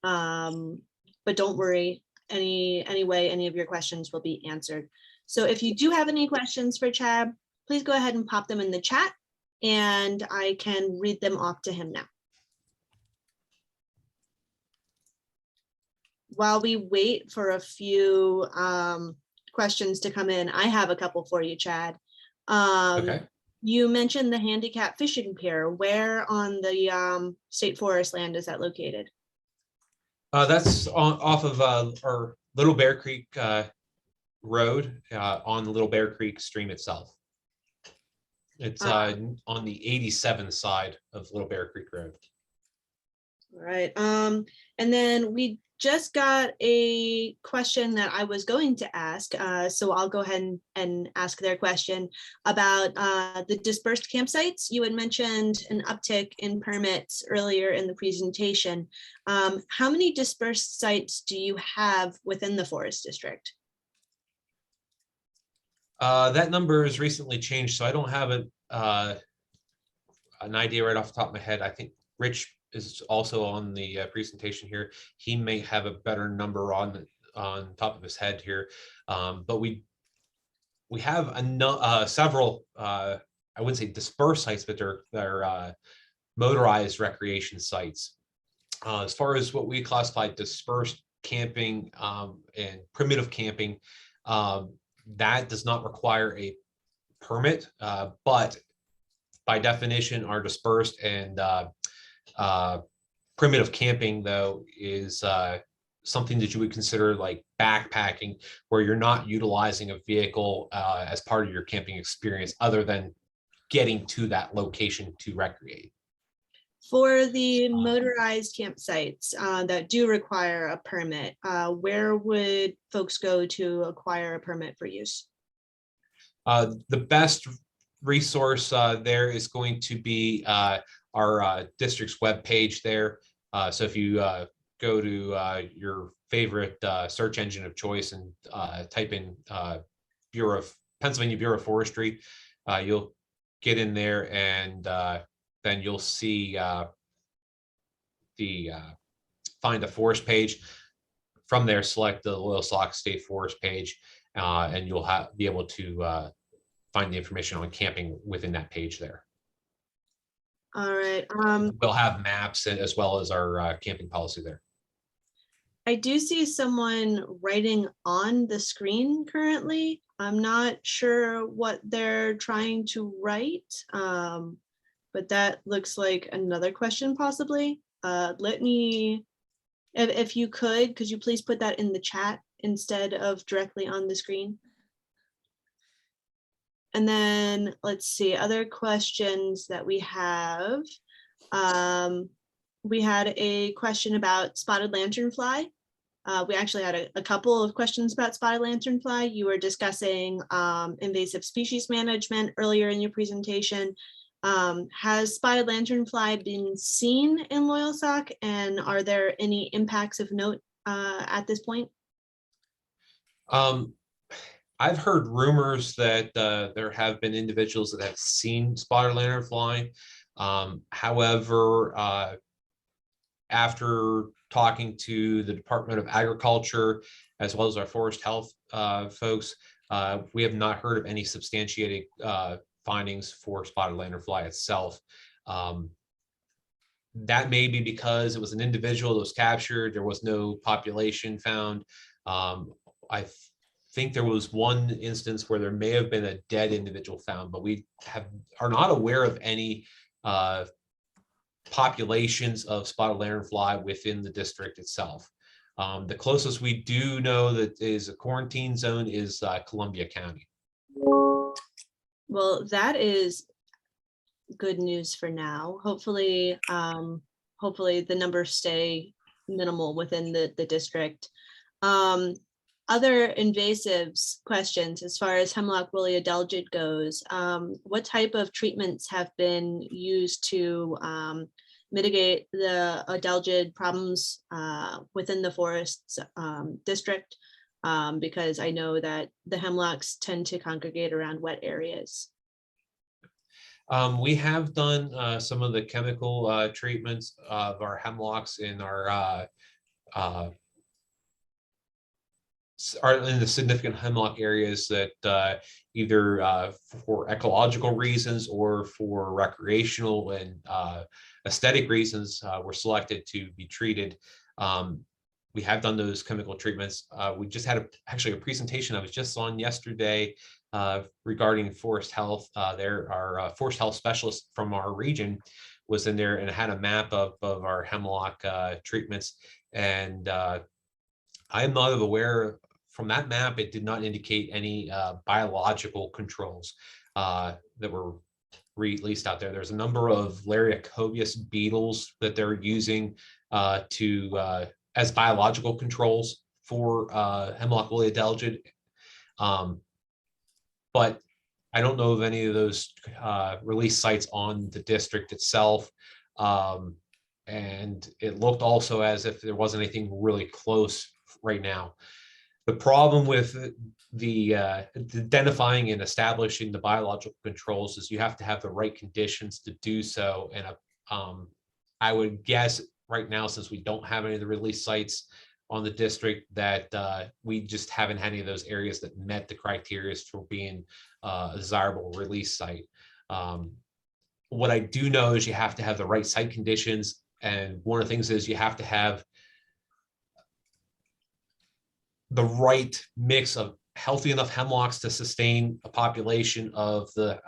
But don't worry, anyway, any of your questions will be answered. So if you do have any questions for Chad, please go ahead and pop them in the chat and I can read them off to him now. while we wait for a few questions to come in, I have a couple for you, Chad. Okay. You mentioned the handicap fishing pier. Where on the state forest land is that located? That's off of our Little Bear Creek road on the Little Bear Creek stream itself. It's on the 87th side of Little Bear Creek Road. All right. And then we just got a question that I was going to ask. So I'll go ahead and ask their question about the dispersed campsites. You had mentioned an uptick in permits earlier in the presentation. How many dispersed sites do you have within the forest district? That number has recently changed, so I don't have an idea right off the top of my head. I think Rich is also on the presentation here. He may have a better number on top of his head here, but we have several. I wouldn't say dispersed sites, but they're motorized recreation sites. As far as what we classify dispersed camping and primitive camping, that does not require a permit, but by definition are dispersed, and primitive camping though is something that you would consider like backpacking, where you're not utilizing a vehicle as part of your camping experience other than getting to that location to recreate. For the motorized campsites that do require a permit, where would folks go to acquire a permit for use? The best resource there is going to be our district's webpage there. So if you go to your favorite search engine of choice and type in Pennsylvania Bureau of Forestry, you'll get in there, and then you'll see the Find a Forest page. From there, select the Loyalsock State Forest page, and you'll be able to find the information on camping within that page there. All right. We'll have maps as well as our camping policy there. I do see someone writing on the screen currently. I'm not sure what they're trying to write, but that looks like another question possibly. Let me, if you could you please put that in the chat instead of directly on the screen? And then let's see, other questions that we have. We had a question about spotted lanternfly. We actually had a couple of questions about spotted lanternfly. You were discussing invasive species management earlier in your presentation. Has spotted lanternfly been seen in Loyalsock, and are there any impacts of note at this point? I've heard rumors that there have been individuals that have seen spotted lanternfly. However, after talking to the Department of Agriculture as well as our forest health folks, we have not heard of any substantiated findings for spotted lanternfly itself. That may be because it was an individual that was captured. There was no population found. I think there was one instance where there may have been a dead individual found, but we are not aware of any populations of spotted lanternfly within the district itself. The closest we do know that is a quarantine zone is Columbia County. Well, that is good news for now. Hopefully, hopefully the numbers stay minimal within the district. Other invasives questions as far as hemlock woolly adelgid goes. What type of treatments have been used to mitigate the adelgid problems within the forests district? Because I know that the hemlocks tend to congregate around wet areas. We have done some of the chemical treatments of our hemlocks in our in the significant hemlock areas that either for ecological reasons or for recreational and aesthetic reasons were selected to be treated. we have done those chemical treatments. We just had actually a presentation I was just on yesterday regarding forest health. There, our forest health specialist from our region was in there and had a map of our hemlock treatments. And I am not aware from that map, it did not indicate any biological controls that were released out there. There's a number of Lariacobius beetles that they're using as biological controls for hemlock woolly adelgid. But I don't know of any of those release sites on the district itself. And it looked also as if there wasn't anything really close right now. The problem with the identifying and establishing the biological controls is you have to have the right conditions to do so. And I would guess right now, since we don't have any of the release sites on the district, that we just haven't had any of those areas that met the criteria for being a desirable release site. What I do know is you have to have the right site conditions. And one of the things is you have to have the right mix of healthy enough hemlocks to sustain a population of the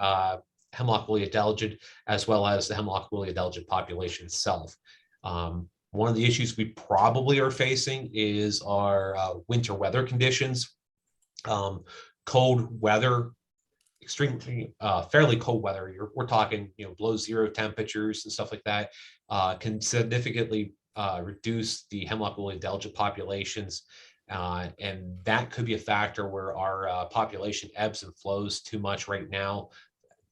hemlock woolly adelgid, as well as the hemlock woolly adelgid population itself. One of the issues we probably are facing is our winter weather conditions. Cold weather, extremely fairly cold weather. We're talking, below zero temperatures and stuff like that, can significantly reduce the hemlock woolly adelgid populations. And that could be a factor where our population ebbs and flows too much right now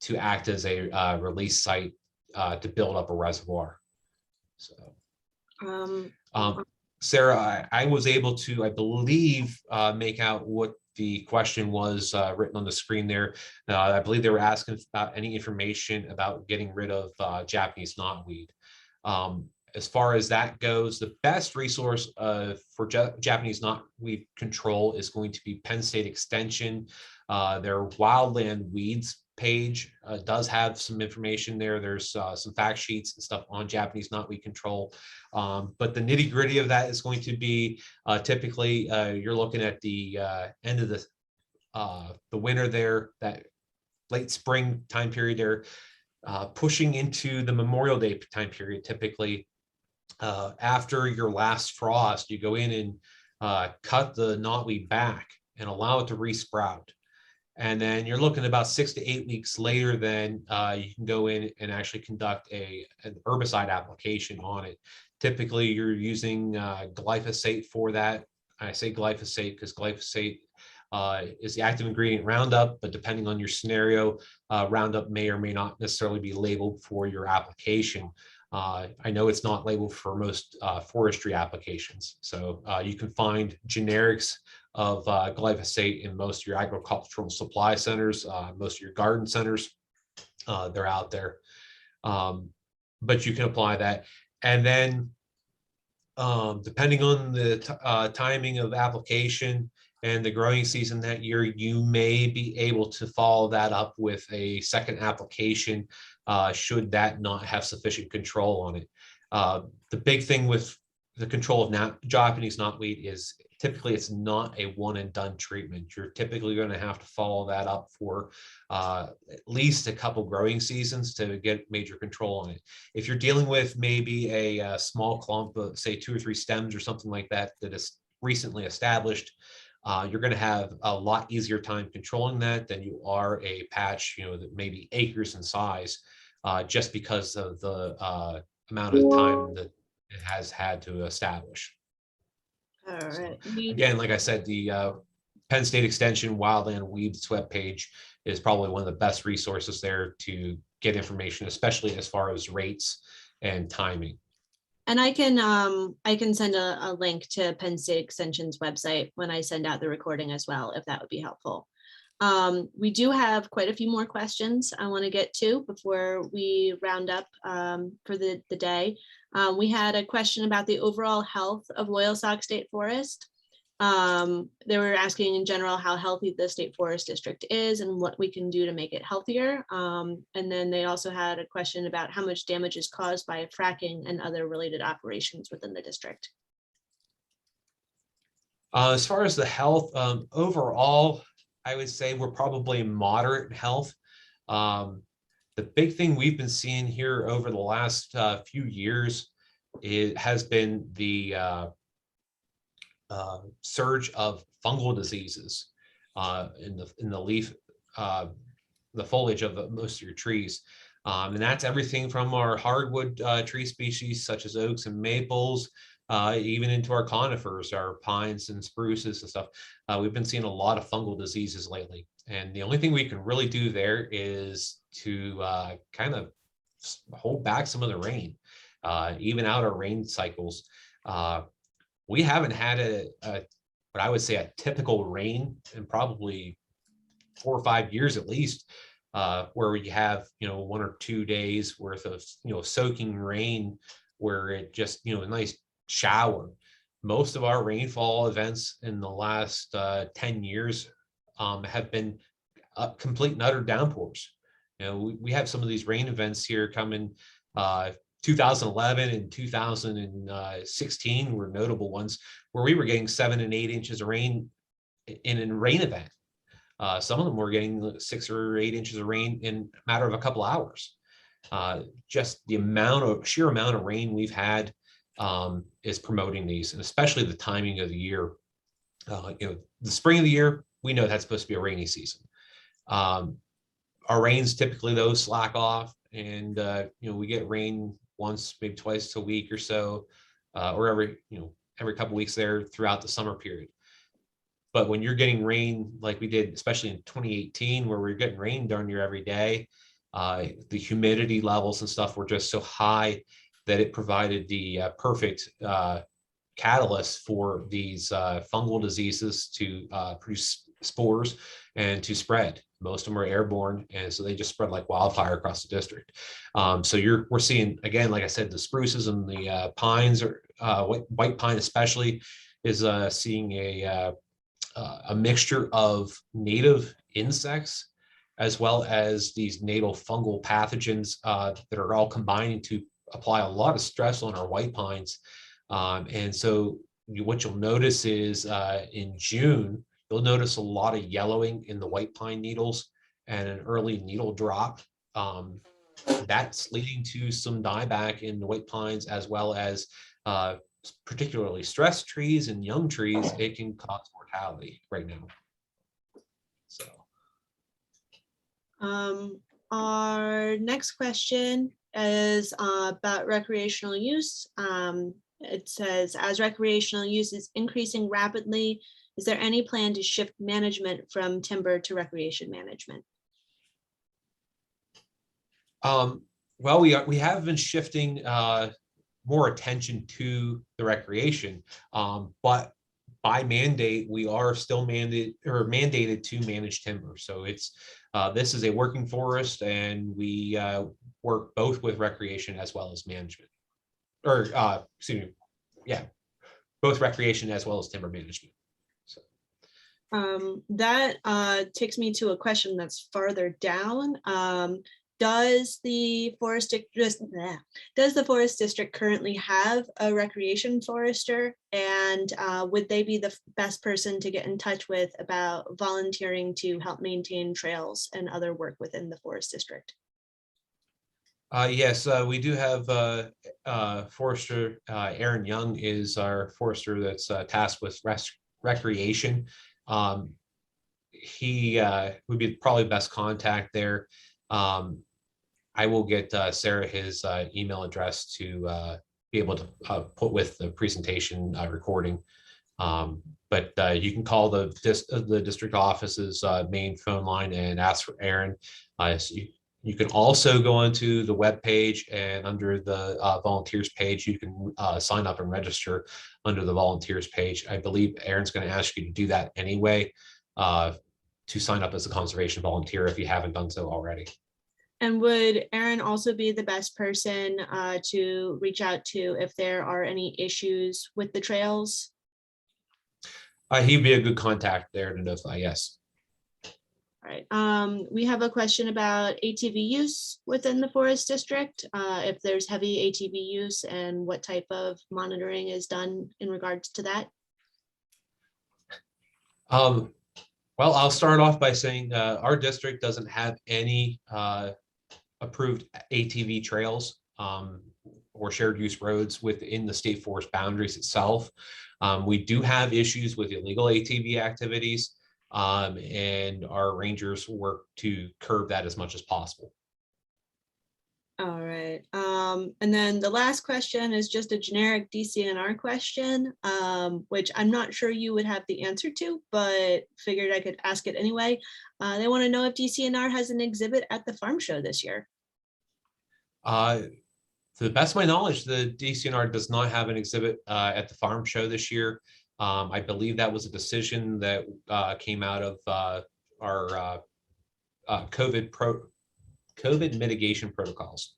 to act as a release site to build up a reservoir. So, Sarah, I was able to, I believe, make out what the question was written on the screen there. I believe they were asking about any information about getting rid of Japanese knotweed. As far as that goes, the best resource for Japanese knotweed control is going to be Penn State Extension. Their wildland weeds page does have some information there. There's some fact sheets and stuff on Japanese knotweed control. But the nitty gritty of that is going to be typically you're looking at the end of the winter there, that late spring time period there, pushing into the Memorial Day time period. Typically after your last frost, you go in and cut the knotweed back and allow it to resprout. And then you're looking about 6 to 8 weeks later, then you can go in and actually conduct an herbicide application on it. Typically, you're using glyphosate for that. I say glyphosate because glyphosate is the active ingredient Roundup, but depending on your scenario, Roundup may or may not necessarily be labeled for your application. I know it's not labeled for most forestry applications. So you can find generics of glyphosate in most of your agricultural supply centers, most of your garden centers. They're out there. But you can apply that. And then depending on the timing of application and the growing season that year, you may be able to follow that up with a second application should that not have sufficient control on it. The big thing with the control of Japanese knotweed is typically it's not a one and done treatment. You're typically going to have to follow that up for at least a couple growing seasons to get major control on it. If you're dealing with maybe a small clump of say 2 or 3 stems or something like that that is recently established, you're going to have a lot easier time controlling that than you are a patch, that may be acres in size, just because of the amount of time that it has had to establish. All right. So, again, like I said, the Penn State Extension Wildland Weeds webpage is probably one of the best resources there to get information, especially as far as rates and timing. And I can send a link to Penn State Extension's website when I send out the recording as well, if that would be helpful. We do have quite a few more questions I want to get to before we round up for the day. We had a question about the overall health of Loyalsock State Forest. They were asking in general how healthy the State Forest District is and what we can do to make it healthier. And then they also had a question about how much damage is caused by fracking and other related operations within the district. As far as the health, overall, I would say we're probably moderate in health. The big thing we've been seeing here over the last few years has been the surge of fungal diseases in the leaf, the foliage of most of your trees. And that's everything from our hardwood tree species such as oaks and maples, even into our conifers, our pines and spruces and stuff. We've been seeing a lot of fungal diseases lately. And the only thing we can really do there is to kind of hold back some of the rain, even out our rain cycles. We haven't had what I would say a typical rain in probably 4 or 5 years at least, where we have 1 or 2 days worth of soaking rain, where it just a nice shower. Most of our rainfall events in the last 10 years have been complete and utter downpours. We have some of these rain events here coming. 2011 and 2016 were notable ones where we were getting 7 and 8 inches of rain in a rain event. Some of them were getting 6 or 8 inches of rain in a matter of a couple hours. Just the sheer amount of rain we've had is promoting these, and especially the timing of the year. The spring of the year, we know that's supposed to be a rainy season. Our rains typically those slack off, and we get rain once, maybe twice a week or so, or every couple weeks there throughout the summer period. But when you're getting rain like we did, especially in 2018, where we're getting rain darn near every day, the humidity levels and stuff were just so high that it provided the perfect catalyst for these fungal diseases to produce spores and to spread. Most of them are airborne, and so they just spread like wildfire across the district. So we're seeing, again, like I said, the spruces and the pines, or white pine especially, is seeing a mixture of native insects as well as these native fungal pathogens that are all combining to apply a lot of stress on our white pines. And so what you'll notice is in June, you'll notice a lot of yellowing in the white pine needles and an early needle drop. That's leading to some dieback in the white pines, as well as particularly stressed trees and young trees. It can cause mortality right now. So our next question is about recreational use. It says, as recreational use is increasing rapidly, is there any plan to shift management from timber to recreation management? Well, we have been shifting more attention to the recreation, but by mandate, we are still mandated to manage timber. So it's this is a working forest, and we work both with recreation as well as management, or excuse me, yeah, both recreation as well as timber management. So that takes me to a question that's farther down. Does the forest district currently have a recreation forester, and would they be the best person to get in touch with about volunteering to help maintain trails and other work within the forest district? Yes, we do have forester. Aaron Young is our forester that's tasked with recreation. He would be probably best contact there. I will get Sarah his email address to be able to put with the presentation recording. But you can call the district office's main phone line and ask for Aaron. So you can also go onto the web page, and under the volunteers page, you can sign up and register under the volunteers page. I believe Aaron's going to ask you to do that anyway, to sign up as a conservation volunteer if you haven't done so already. And would Aaron also be the best person to reach out to if there are any issues with the trails? He'd be a good contact there to notify, yes. All right. We have a question about ATV use within the forest district, if there's heavy ATV use and what type of monitoring is done in regards to that. Well, I'll start off by saying our district doesn't have any approved ATV trails or shared use roads within the state forest boundaries itself. We do have issues with illegal ATV activities, and our rangers work to curb that as much as possible. All right. And then the last question is just a generic DCNR question, which I'm not sure you would have the answer to, but figured I could ask it anyway. They want to know if DCNR has an exhibit at the farm show this year. To the best of my knowledge, the DCNR does not have an exhibit at the farm show this year. I believe that was a decision that came out of our COVID mitigation protocols.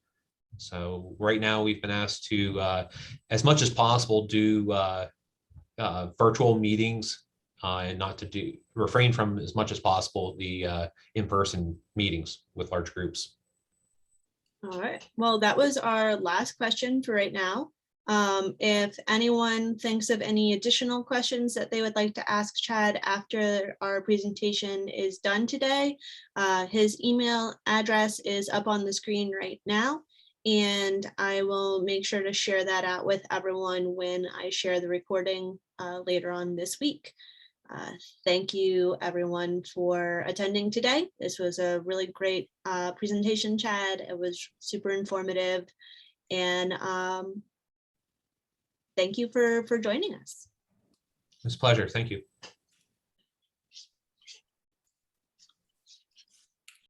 So right now we've been asked to, as much as possible, do virtual meetings and not to refrain from as much as possible the in-person meetings with large groups. All right. Well, that was our last question for right now. If anyone thinks of any additional questions that they would like to ask Chad after our presentation is done today, his email address is up on the screen right now, and I will make sure to share that out with everyone when I share the recording later on this week. Thank you everyone for attending today. This was a really great presentation, Chad. It was super informative, and thank you for joining us. It's a pleasure. Thank you.